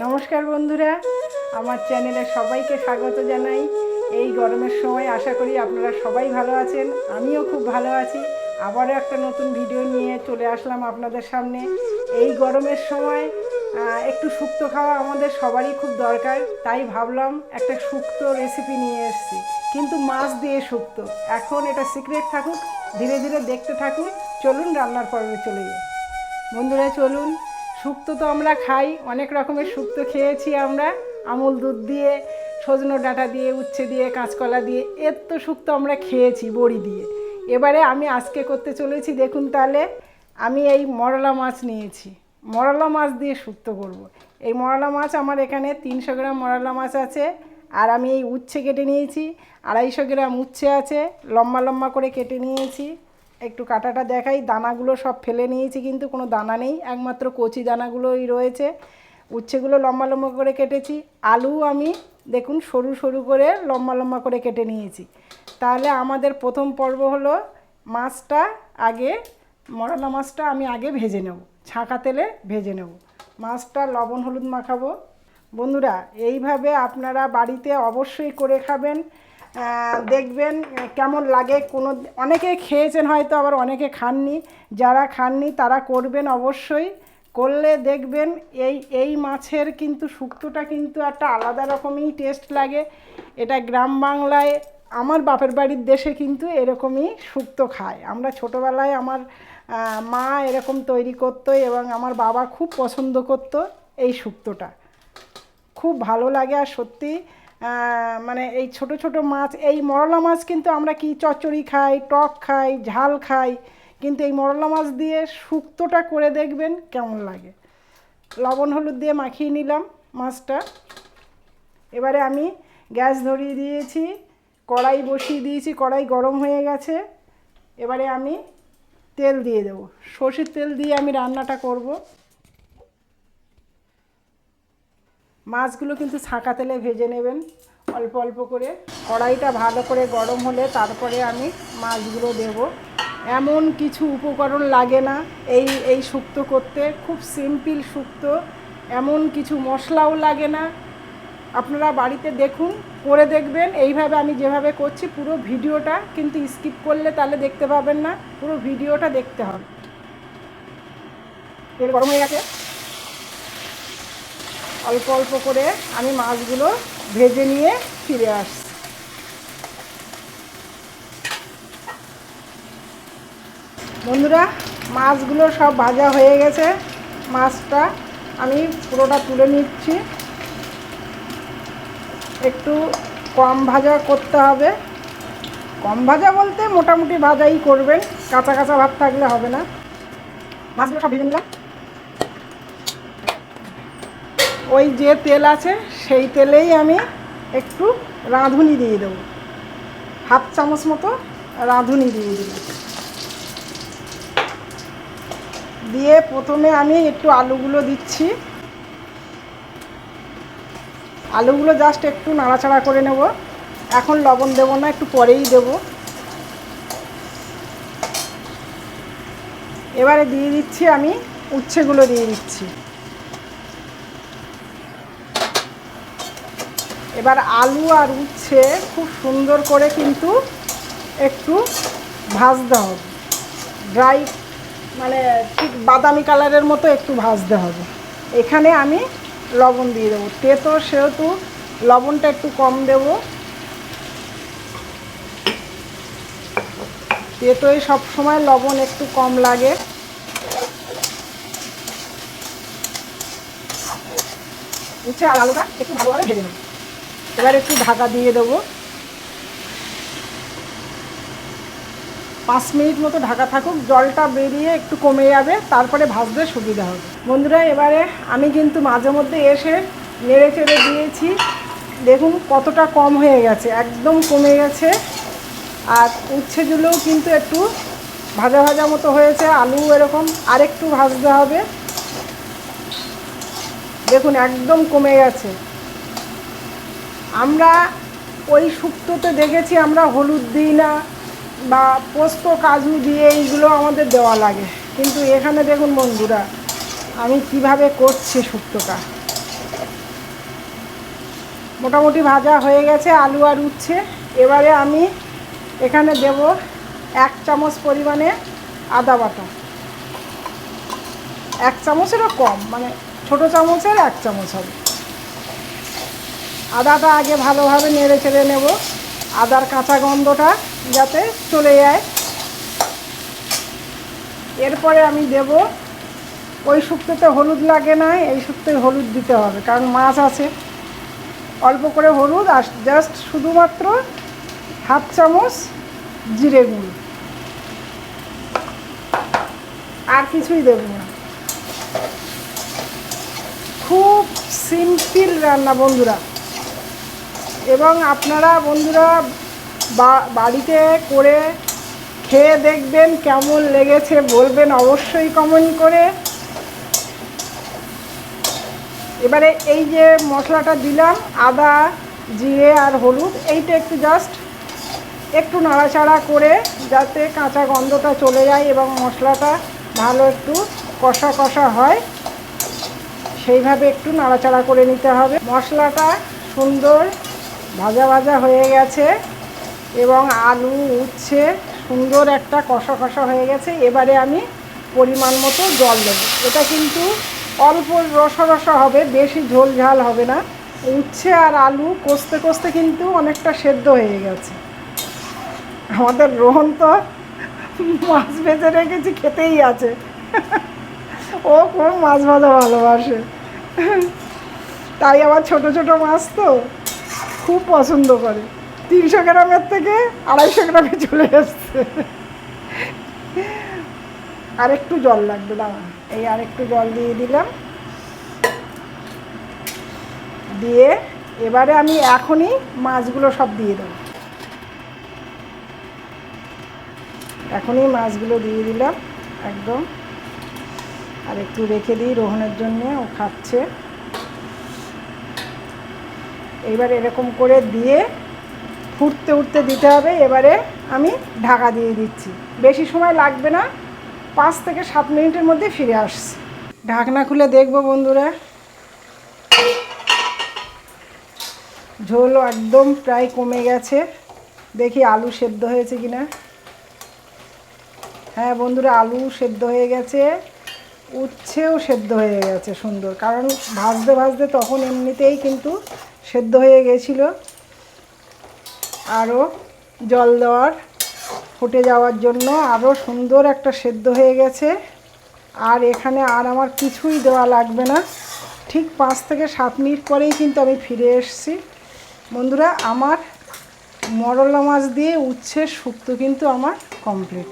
নমস্কার বন্ধুরা, আমার চ্যানেলে সবাইকে স্বাগত জানাই। এই গরমের সময় আশা করি আপনারা সবাই ভালো আছেন, আমিও খুব ভালো আছি। আবারও একটা নতুন ভিডিও নিয়ে চলে আসলাম আপনাদের সামনে। এই গরমের সময় একটু শুক্তো খাওয়া আমাদের সবারই খুব দরকার, তাই ভাবলাম একটা শুক্তো রেসিপি নিয়ে এসেছি, কিন্তু মাছ দিয়ে শুক্তো। এখন এটা সিক্রেট থাকুক, ধীরে ধীরে দেখতে থাকুন। চলুন রান্নার পর্বে চলে যাই। বন্ধুরা চলুন, শুক্তো তো আমরা খাই, অনেক রকমের শুক্তো খেয়েছি আমরা, আমুল দুধ দিয়ে, সজনো ডাঁটা দিয়ে, উচ্ছে দিয়ে, কাঁচকলা দিয়ে, এর তো শুক্তো আমরা খেয়েছি বড়ি দিয়ে। এবারে আমি আজকে করতে চলেছি, দেখুন তাহলে। আমি এই মরলা মাছ নিয়েছি, মরলা মাছ দিয়ে শুক্তো করব। এই মরলা মাছ আমার এখানে 300 গ্রাম মরলা মাছ আছে। আর আমি এই উচ্ছে কেটে নিয়েছি, 250 গ্রাম উচ্ছে আছে, লম্বা লম্বা করে কেটে নিয়েছি। একটু কাটাটা দেখাই, দানাগুলো সব ফেলে নিয়েছি, কিন্তু কোনো দানা নেই, একমাত্র কচি দানাগুলোই রয়েছে। উচ্ছেগুলো লম্বা লম্বা করে কেটেছি। আলু আমি দেখুন সরু সরু করে লম্বা লম্বা করে কেটে নিয়েছি। তাহলে আমাদের প্রথম পর্ব হলো মাছটা আগে, মরলা মাছটা আমি আগে ভেজে নেব, ছাঁকা তেলে ভেজে নেব। মাছটা লবণ হলুদ মাখাবো। বন্ধুরা এইভাবে আপনারা বাড়িতে অবশ্যই করে খাবেন, দেখবেন কেমন লাগে। অনেকে খেয়েছেন হয়তো, আবার অনেকে খাননি। যারা খাননি তারা করবেন অবশ্যই, করলে দেখবেন এই মাছের কিন্তু শুক্তোটা কিন্তু একটা আলাদা রকমই টেস্ট লাগে। এটা গ্রাম বাংলায়, আমার বাপের বাড়ির দেশে কিন্তু এরকমই শুক্তো খায়। আমরা ছোটোবেলায় আমার মা এরকম তৈরি করতো এবং আমার বাবা খুব পছন্দ করতো এই শুক্তোটা, খুব ভালো লাগে। আর সত্যি মানে এই ছোট ছোট মাছ, এই মরলা মাছ কিন্তু আমরা কি চচ্চড়ি খাই, টক খাই, ঝাল খাই, কিন্তু এই মরলা মাছ দিয়ে শুক্তোটা করে দেখবেন কেমন লাগে। লবণ হলুদ দিয়ে মাখিয়ে নিলাম মাছটা। এবারে আমি গ্যাস ধরিয়ে দিয়েছি, কড়াই বসিয়ে দিয়েছি, কড়াই গরম হয়ে গেছে। এবারে আমি তেল দিয়ে দেবো, সরষের তেল দিয়ে আমি রান্নাটা করব। মাছগুলো কিন্তু ছাঁকা তেলে ভেজে নেবেন অল্প অল্প করে। কড়াইটা ভালো করে গরম হলে তারপরে আমি মাছগুলো দেব। এমন কিছু উপকরণ লাগে না এই শুক্তো করতে, খুব সিম্পল শুক্তো, এমন কিছু মশলাও লাগে না। আপনারা বাড়িতে দেখুন, করে দেখবেন এইভাবে আমি যেভাবে করছি। পুরো ভিডিওটা কিন্তু স্কিপ করলে তাহলে দেখতে পাবেন না, পুরো ভিডিওটা দেখতে হবে। তেল গরম হয়ে গেছে, অল্প অল্প করে আমি মাছগুলো ভেজে নিয়ে ফিরে আসছি। বন্ধুরা মাছগুলো সব ভাজা হয়ে গেছে, মাছটা আমি পুরোটা তুলে নিচ্ছি। একটু কম ভাজা করতে হবে, কম ভাজা বলতে মোটামুটি ভাজাই করবেন, কাঁচা কাঁচা ভাব থাকলে হবে না। মাছগুলো সব ভেজে নিলাম। ওই যে তেল আছে সেই তেলেই আমি একটু রাঁধুনি দিয়ে দেবো, হাফ চামচ মতো রাঁধুনি দিয়ে দিলাম। দিয়ে প্রথমে আমি একটু আলুগুলো দিচ্ছি। আলুগুলো জাস্ট একটু নাড়াচাড়া করে নেব, এখন লবণ দেবো না, একটু পরেই দেব। এবারে দিয়ে দিচ্ছি আমি উচ্ছেগুলো দিয়ে দিচ্ছি। এবার আলু আর উচ্ছে খুব সুন্দর করে কিন্তু একটু ভাজতে হবে, ড্রাই মানে ঠিক বাদামি কালারের মতো একটু ভাজতে হবে। এখানে আমি লবণ দিয়ে দেবো, তেতো সেহেতু লবণটা একটু কম দেব। তেতোয় সবসময় লবণ একটু কম লাগে। উচ্ছে আর আলুটা একটু ভালোভাবে ভেজে নেব। এবার একটু ঢাকা দিয়ে দেবো, 5 মিনিট মতো ঢাকা থাকুক, জলটা বেরিয়ে একটু কমে যাবে, তারপরে ভাজতে সুবিধা হবে। বন্ধুরা এবারে আমি কিন্তু মাঝে মধ্যে এসে নেড়ে চেড়ে দিয়েছি, দেখুন কতটা কম হয়ে গেছে, একদম কমে গেছে। আর উচ্ছেগুলোও কিন্তু একটু ভাজা ভাজা মতো হয়েছে, আলু এরকম আরেকটু ভাজতে হবে। দেখুন একদম কমে গেছে। আমরা ওই শুক্তোতে দেখেছি আমরা হলুদ দিই না, বা পোস্ত কাজু দিয়ে এইগুলো আমাদের দেওয়া লাগে, কিন্তু এখানে দেখুন বন্ধুরা আমি কিভাবে করছি শুক্তোটা। মোটামুটি ভাজা হয়ে গেছে আলু আর উচ্ছে। এবারে আমি এখানে দেব 1 চামচ পরিমাণে আদা বাটা, 1 চামচেরও কম, মানে ছোটো চামচের 1 চামচ হবে। আদাটা আগে ভালোভাবে নেড়ে চেড়ে নেব, আদার কাঁচা গন্ধটা যাতে চলে যায়। এরপরে আমি দেব, ওই শুক্তোতে হলুদ লাগে না, এই শুক্তোয় হলুদ দিতে হবে কারণ মাছ আছে। অল্প করে হলুদ আর জাস্ট শুধুমাত্র 1/2 চামচ জিরে গুঁড়ো, আর কিছুই দেব না। খুব সিম্পল রান্না বন্ধুরা, এবং আপনারা বন্ধুরা বাড়িতে করে খেয়ে দেখবেন, কেমন লেগেছে বলবেন অবশ্যই কমেন্ট করে। এবারে এই যে মশলাটা দিলাম, আদা জিরে আর হলুদ, এইটা একটু জাস্ট একটু নাড়াচাড়া করে যাতে কাঁচা গন্ধটা চলে যায় এবং মশলাটা ভালো একটু কষা কষা হয়, সেইভাবে একটু নাড়াচাড়া করে নিতে হবে। মশলাটা সুন্দর ভাজা ভাজা হয়ে গেছে এবং আলু উচ্ছে সুন্দর একটা কষা কষা হয়ে গেছে। এবারে আমি পরিমাণ মতো জল দেবো। এটা কিন্তু অল্প রসা রসা হবে, বেশি ঝোল ঝাল হবে না। উচ্ছে আর আলু কষতে কষতে কিন্তু অনেকটা সেদ্ধ হয়ে গেছে। আমাদের রোহন তো মাছ ভেজে রেখেছি, খেতেই আছে। ও খুব মাছ ভাজা ভালোবাসে, তাই আবার ছোট ছোট মাছ তো খুব পছন্দ করে। 300 গ্রামের থেকে 250 গ্রামে চলে এসছে। আর একটু জল লাগবে, দাঁড়া, এই আর একটু জল দিয়ে দিলাম। দিয়ে এবারে আমি এখনই মাছগুলো সব দিয়ে দেবো। এখনই মাছগুলো দিয়ে দিলাম একদম। আর একটু রেখে দিই রোহনের জন্য, ও খাচ্ছে। এইবার এরকম করে দিয়ে ফুটতে উঠতে দিতে হবে। এবারে আমি ঢাকা দিয়ে দিচ্ছি, বেশি সময় লাগবে না, 5 থেকে 7 মিনিটের মধ্যে ফিরে আসছি। ঢাকনা খুলে দেখবো বন্ধুরা, ঝোল একদম প্রায় কমে গেছে। দেখি আলু সেদ্ধ হয়েছে কিনা। হ্যাঁ বন্ধুরা, আলু সেদ্ধ হয়ে গেছে, উচ্ছেও সেদ্ধ হয়ে গেছে সুন্দর, কারণ ভাজতে ভাজতে তখন এমনিতেই কিন্তু সেদ্ধ হয়ে গেছিল। আরও জল দেওয়ার, ফুটে যাওয়ার জন্য আরও সুন্দর একটা সেদ্ধ হয়ে গেছে। আর এখানে আর আমার কিছুই দেওয়া লাগবে না। ঠিক 5 থেকে 7 মিনিট পরেই কিন্তু আমি ফিরে এসেছি বন্ধুরা। আমার মরলা মাছ দিয়ে উচ্ছের শুক্তো কিন্তু আমার কমপ্লিট।